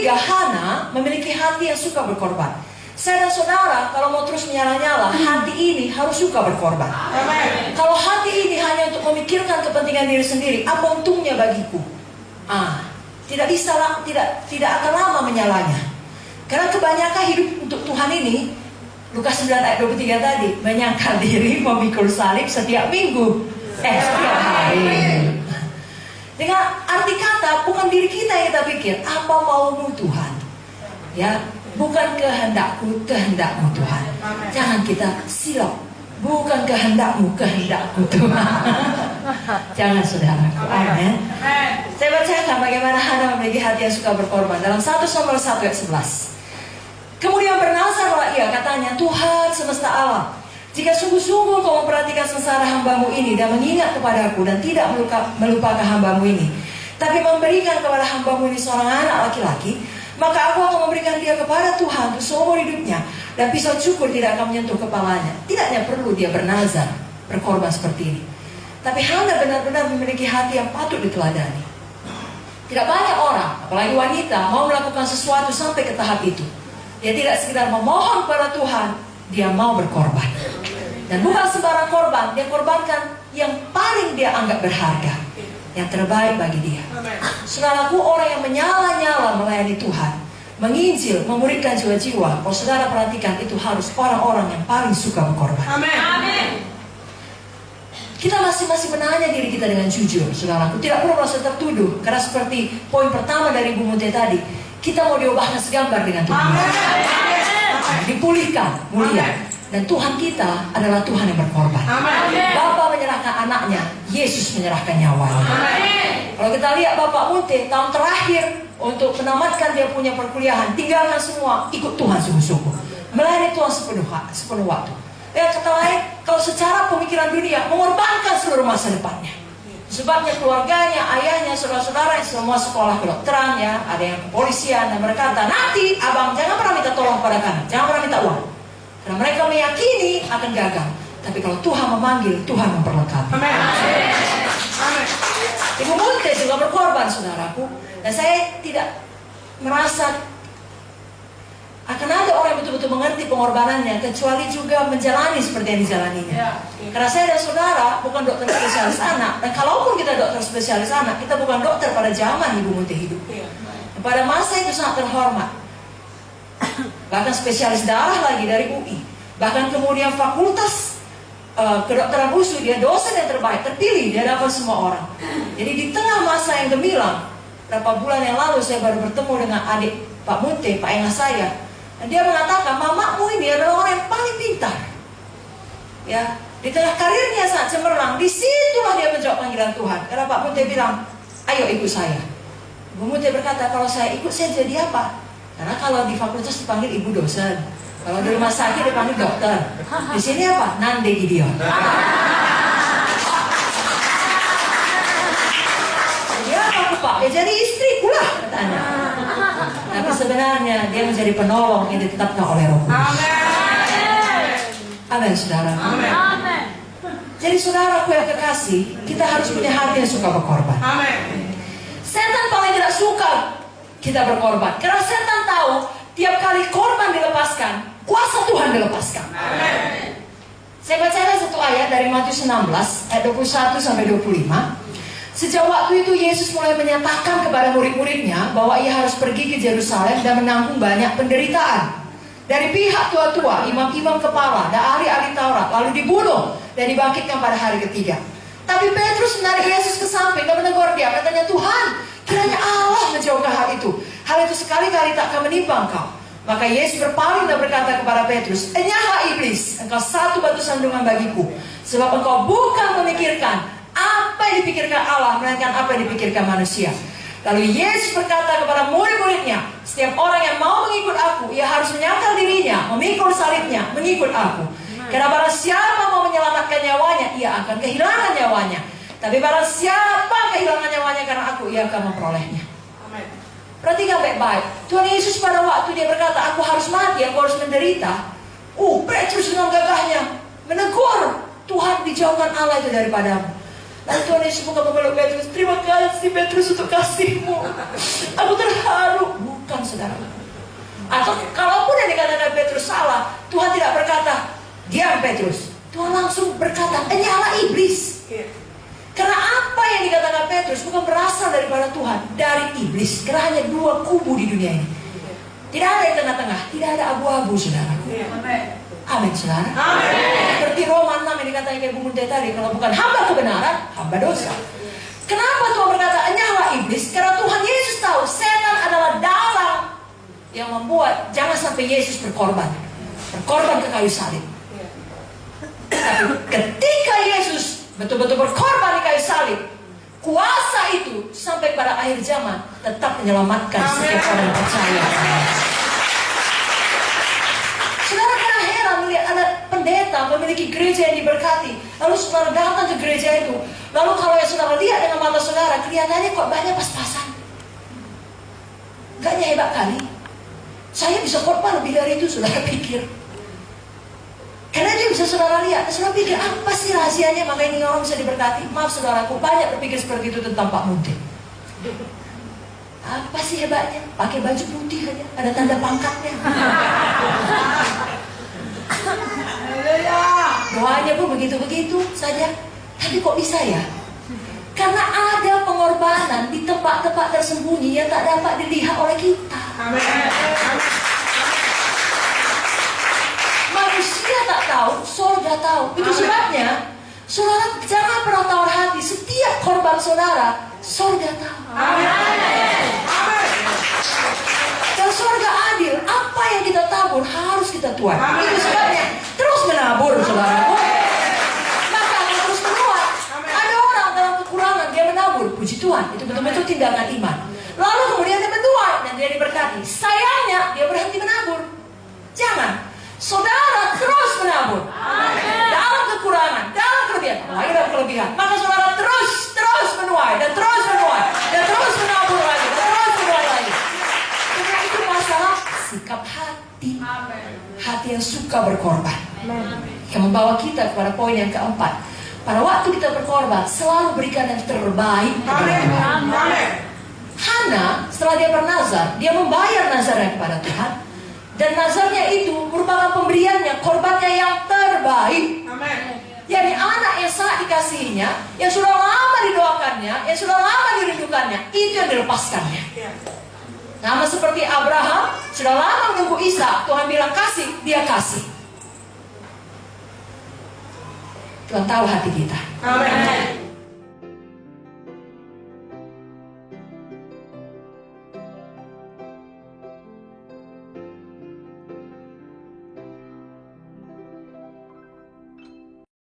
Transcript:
ketiga, Hana memiliki hati yang suka berkorban. Saya dan saudara, kalau mau terus menyala-nyala, hati ini harus suka berkorban. Kalau hati ini hanya untuk memikirkan kepentingan diri sendiri, apa untungnya bagiku? Tidak bisa, tidak akan lama menyalanya. Karena kebanyakan hidup untuk Tuhan ini, Lukas 9 ayat 23 tadi, menyangkal diri, memikul salib setiap minggu, setiap hari. Dengan arti kata, bukan diri kita yang kita pikir, apa maumu Tuhan? Ya, bukan kehendakku, kehendakmu Tuhan. Jangan kita silap. Bukan kehendakmu, kehendakku Tuhan. Jangan, saudara. Amin. Saya bacakan bagaimana Hana memiliki hati yang suka berkorban dalam 1 Samuel 1 ayat 11. Kemudian bernazarlah ia, katanya, Tuhan semesta alam, jika sungguh-sungguh kau memperhatikan sengsara hambamu ini dan mengingat kepadaku dan tidak melupakan hambamu ini, tapi memberikan kepada hambamu ini seorang anak laki-laki, maka aku akan memberikan dia kepada Tuhan untuk seumur hidupnya, dan pisau cukur tidak akan menyentuh kepalanya. Tidaknya perlu dia bernazar, berkorban seperti ini. Tapi Hana benar-benar memiliki hati yang patut diteladani. Tidak banyak orang, apalagi wanita, mau melakukan sesuatu sampai ke tahap itu. Dia tidak sekedar memohon kepada Tuhan, dia mau berkorban. Dan bukan sembarang korban, dia korbankan yang paling dia anggap berharga, yang terbaik bagi dia. Saudaraku, orang yang menyala-nyala melayani Tuhan, menginjil, memuridkan jiwa-jiwa, kalau saudara perhatikan, itu harus orang-orang yang paling suka berkorban. Amin. Kita masing-masing menanya diri kita dengan jujur, saudaraku. Tidak perlu merasa tertuduh, karena seperti poin pertama dari Ibu Munte tadi, kita mau diubahkan segambar dengan Tuhan. Dipulihkan, mulia. Dan Tuhan kita adalah Tuhan yang berkorban. Bapa menyerahkan anaknya, Yesus menyerahkan nyawanya. Kalau kita lihat Bapak Munte tahun terakhir untuk menamatkan dia punya perkuliahan, tinggalkan semua, ikut Tuhan sungguh-sungguh, melayani Tuhan sepenuh waktu. Ya, kata lain, kalau secara pemikiran dunia, mengorbankan seluruh masa depannya. Sebabnya keluarganya, ayahnya, saudara-saudara semua sekolah kedokteran, ya, ada yang kepolisian, dan berkata, nanti abang jangan pernah minta tolong pada kami, jangan pernah minta uang. Karena mereka meyakini akan gagal. Tapi kalau Tuhan memanggil, Tuhan memperlengkapi. Ibu Munte juga berkorban, saudaraku. Dan saya tidak merasa akan ada orang yang betul-betul mengerti pengorbanannya, kecuali juga menjalani seperti yang dijalaninya. Karena saya dan saudara bukan dokter spesialis anak. Dan kalaupun kita dokter spesialis anak, kita bukan dokter pada zaman Ibu Munte hidup. Pada masa itu sangat terhormat. Bahkan spesialis darah lagi dari UI. Bahkan kemudian fakultas kedokteran USU, dia dosen yang terbaik, terpilih di hadapan semua orang. Jadi di tengah masa yang gemilang, berapa bulan yang lalu saya baru bertemu dengan adik Pak Munte, Pak Enga saya. Dan dia mengatakan, mamamu ini adalah orang yang paling pintar. Ya, di tengah karirnya sangat cemerlang, disitulah dia menjawab panggilan Tuhan. Karena Pak Munte bilang, ayo ikut saya. Bu Munte berkata, kalau saya ikut, saya jadi apa? Karena kalau di fakultas dipanggil ibu dosen, kalau di rumah sakit dipanggil dokter. Di sini apa? Nande Gideon. Jadi apa aku Pak? Ya jadi istriku lah, katanya. Tapi sebenarnya dia menjadi penolong yang ditetapkan oleh Roh Kudus. Amin, saudara. Amin. Jadi saudaraku yang kekasih, kita harus punya hati yang suka berkorban. Amin. Setan paling tidak suka kita berkorban, karena setan tahu tiap kali korban dilepaskan, kuasa Tuhan dilepaskan. Amin. Saya bacakan satu ayat dari Matius 16 ayat 21 sampai 25. Sejak waktu itu Yesus mulai menyatakan kepada murid-muridnya bahwa ia harus pergi ke Yerusalem dan menanggung banyak penderitaan dari pihak tua-tua, imam-imam kepala, dan ahli-ahli Taurat, lalu dibunuh dan dibangkitkan pada hari ketiga. Tapi Petrus menarik Yesus ke samping dan menegur dia, katanya, Tuhan, kiranya Allah menjauhkan hal itu. Hal itu sekali-kali tak akan menimpa engkau. Maka Yesus berpaling dan berkata kepada Petrus, enyahlah iblis, engkau satu batu sandungan bagiku, sebab engkau bukan memikirkan apa yang dipikirkan Allah, melainkan apa yang dipikirkan manusia. Lalu Yesus berkata kepada murid-muridnya, setiap orang yang mau mengikut aku, ia harus menyangkal dirinya, memikul salibnya, mengikut aku. Karena barang siapa mau menyelamatkan nyawanya, ia akan kehilangan nyawanya. Tapi barang siapa kehilangan nyawanya karena aku, ia akan memperolehnya. Perhatikan baik-baik. Tuhan Yesus pada waktu dia berkata, aku harus mati, aku harus menderita. Petrus dengan gagahnya menegur, Tuhan, dijauhkan Allah itu daripadamu. Lalu Tuhan Yesus bukan memeluk Petrus, terima kasih Petrus untuk kasihmu. Aku terharu. Bukan, saudara. Atau kalaupun yang dikatakan Petrus salah, Tuhan tidak berkata, diam Petrus. Tuhan langsung berkata, nyala iblis. Karena apa yang dikatakan Petrus bukan berasal daripada Tuhan, dari iblis. Karena hanya dua kubu di dunia ini. Tidak ada yang tengah-tengah, tidak ada abu-abu, saudara. Amin, saudara. Seperti Roma 6 yang dikatakan kayak Bu Munte tadi, kalau bukan hamba kebenaran, hamba dosa. Kenapa Tuhan berkata, nyala iblis? Karena Tuhan Yesus tahu setan adalah dalang yang membuat jangan sampai Yesus berkorban ke kayu salib. Tapi ketika Yesus betul-betul berkorban di kayu salib, kuasa itu sampai pada akhir zaman tetap menyelamatkan setiap orang yang percaya. Saudara pernah heran melihat ada pendeta memiliki gereja yang diberkati, lalu saudara datang ke gereja itu, lalu kalau yang saudara lihat dengan mata saudara, kelihatannya kok banyak pas-pasan. Gaknya hebat kali. Saya bisa khotbah lebih dari itu, saudara pikir. Karena dia bisa saudara lihat, saudara pikir apa sih rahasianya maka ini orang bisa diberkati? Maaf saudaraku, banyak berpikir seperti itu tentang Pak Munte. Apa sih hebatnya? Pakai baju putih aja, ada tanda pangkatnya. Doanya pun begitu-begitu saja. Tapi kok bisa ya? Karena ada pengorbanan di tempat-tempat tersembunyi yang tak dapat dilihat oleh kita. Manusia tak tahu, surga tahu. Itu sebabnya saudara jangan pernah tawar hati. Setiap korban saudara, surga tahu. Dan surga adil. Apa yang kita tabur harus kita tuai. Itu sebabnya terus menabur, saudaraku. Maka akan terus menuai. Ada orang dalam kekurangan dia menabur. Puji Tuhan, itu betul-betul tindakan iman. Lalu kemudian dia menuai dan dia diberkati. Sayangnya dia berhenti menabur. Jangan. Saudara terus menabur. Dalam kekurangan, dalam kelebihan, lagi dalam kelebihan. Maka saudara terus menuai dan terus menuai dan terus menabur lagi dan terus menuai lagi. Karena itu masalah sikap hati. Hati yang suka berkorban. Yang membawa kita kepada poin yang keempat. Pada waktu kita berkorban, selalu berikan yang terbaik. Hana, setelah dia bernazar, dia membayar nazarnya kepada Tuhan. Dan nazarnya itu merupakan pemberiannya, korbannya yang terbaik. Jadi anak yang sangat dikasihinya, yang sudah lama didoakannya, yang sudah lama dirindukannya, itu yang dilepaskannya. Sama seperti Abraham, sudah lama menunggu Ishak, Tuhan bilang kasih, dia kasih. Tuhan tahu hati kita.